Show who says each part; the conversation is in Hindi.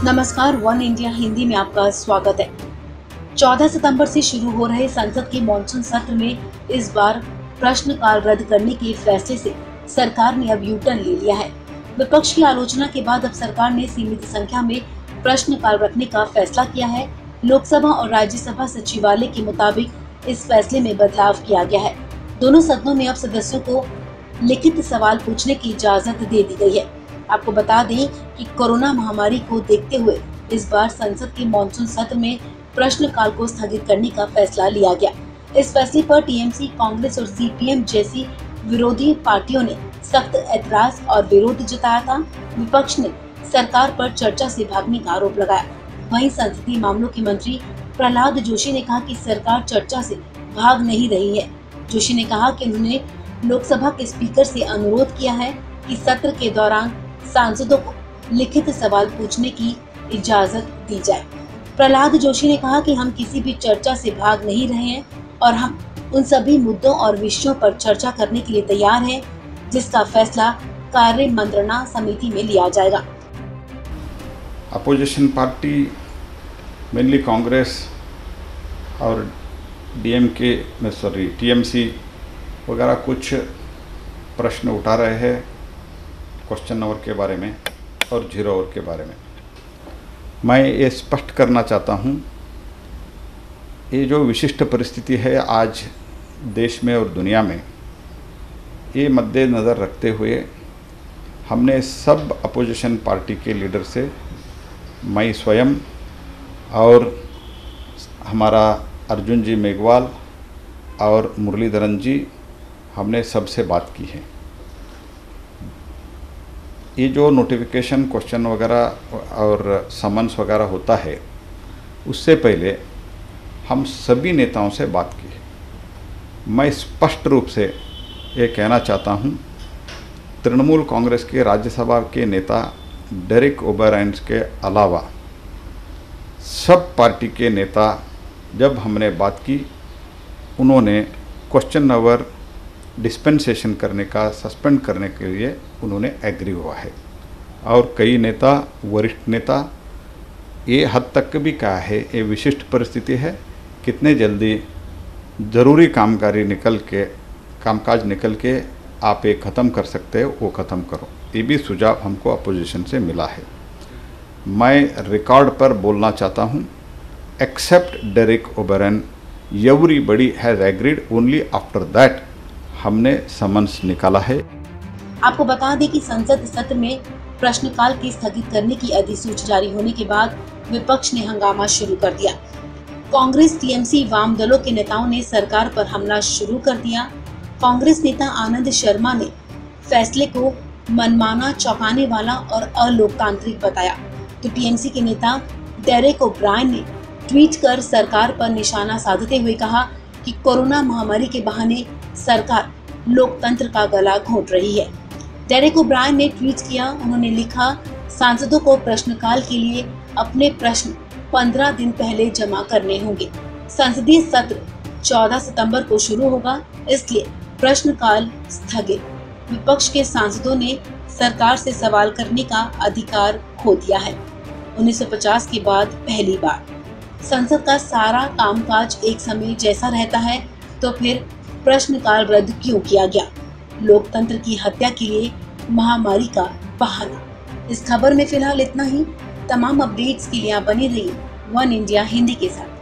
Speaker 1: नमस्कार, वन इंडिया हिंदी में आपका स्वागत है। 14 सितंबर से शुरू हो रहे संसद के मॉनसून सत्र में इस बार प्रश्नकाल रद्द करने के फैसले से सरकार ने अब यू टर्न ले लिया है। विपक्ष की आलोचना के बाद अब सरकार ने सीमित संख्या में प्रश्नकाल रखने का फैसला किया है। लोकसभा और राज्यसभा सचिवालय के मुताबिक इस फैसले में बदलाव किया गया है। दोनों सदनों में अब सदस्यों को लिखित सवाल पूछने की इजाजत दे दी गई है। आपको बता दें कि कोरोना महामारी को देखते हुए इस बार संसद के मॉनसून सत्र में प्रश्नकाल को स्थगित करने का फैसला लिया गया। इस फैसले पर टीएमसी, कांग्रेस और सीपीएम जैसी विरोधी पार्टियों ने सख्त ऐतराज और विरोध जताया था। विपक्ष ने सरकार पर चर्चा से भागने का आरोप लगाया। वहीं संसदीय मामलों के मंत्री प्रहलाद जोशी ने कहा कि सरकार चर्चा से भाग नहीं रही है। जोशी ने कहा कि उन्होंने लोकसभा के स्पीकर से अनुरोध किया है कि सत्र के दौरान सांसदों को लिखित सवाल पूछने की इजाजत दी जाए। प्रहलाद जोशी ने कहा कि हम किसी भी चर्चा से भाग नहीं रहे हैं और हम उन सभी मुद्दों और विषयों पर चर्चा करने के लिए तैयार हैं जिसका फैसला कार्य मंत्रणा समिति में लिया जाएगा।
Speaker 2: अपोजिशन पार्टी मेनली कांग्रेस और टीएमसी वगैरह कुछ प्रश्न उठा रहे हैं क्वेश्चन आवर के बारे में और जीरो आवर के बारे में। मैं ये स्पष्ट करना चाहता हूँ, ये जो विशिष्ट परिस्थिति है आज देश में और दुनिया में, ये मद्देनज़र रखते हुए हमने सब अपोजिशन पार्टी के लीडर से, मैं स्वयं और हमारा अर्जुन जी मेघवाल और मुरलीधरन जी, हमने सबसे बात की है। ये जो नोटिफिकेशन क्वेश्चन वगैरह और समन्स वगैरह होता है, उससे पहले हम सभी नेताओं से बात की है। मैं स्पष्ट रूप से ये कहना चाहता हूँ, तृणमूल कांग्रेस के राज्यसभा के नेता डेरेक ओब्रायन के अलावा सब पार्टी के नेता, जब हमने बात की, उन्होंने क्वेश्चन आवर डिस्पेंसेशन करने का, सस्पेंड करने के लिए उन्होंने एग्री हुआ है। और कई नेता, वरिष्ठ नेता ये हद तक भी कहा है ये विशिष्ट परिस्थिति है, कितने जल्दी ज़रूरी कामकाज निकल के आप ये ख़त्म कर सकते हो वो ख़त्म करो। ये भी सुझाव हमको अपोजिशन से मिला है। मैं रिकॉर्ड पर बोलना चाहता हूँ, except Derek O'Brien, everybody has agreed, only after that हमने समन्स निकाला है।
Speaker 1: आपको बता दें कि संसद सत्र में प्रश्नकाल की स्थगित करने की अधिसूचना जारी होने के बाद विपक्ष ने हंगामा शुरू कर दिया। कांग्रेस, टीएमसी, वाम दलों के नेताओं ने सरकार पर हमला शुरू कर दिया। कांग्रेस नेता आनंद शर्मा ने फैसले को मनमाना, चौंकाने वाला और अलोकतांत्रिक बताया, तो टीएमसी के नेता डेरेक ओब्रायन ने ट्वीट कर सरकार पर निशाना साधते हुए कहा कि कोरोना महामारी के बहाने सरकार लोकतंत्र का गला घोंट रही है। डेरेक ओब्रायन ने ट्वीट किया, उन्होंने लिखा, सांसदों को प्रश्नकाल के लिए अपने प्रश्न 15 दिन पहले जमा करने होंगे। संसदीय सत्र 14 सितंबर को शुरू होगा, इसलिए प्रश्नकाल स्थगित। विपक्ष के सांसदों ने सरकार से सवाल करने का अधिकार खो दिया है। 1950 के बाद पहली बार संसद का सारा कामकाज एक समय जैसा रहता है, तो फिर प्रश्नकाल रद्द क्यों किया गया? लोकतंत्र की हत्या के लिए महामारी का बहाना। इस खबर में फिलहाल इतना ही। तमाम अपडेट्स के लिए आप बने रहिए वन इंडिया हिंदी के साथ।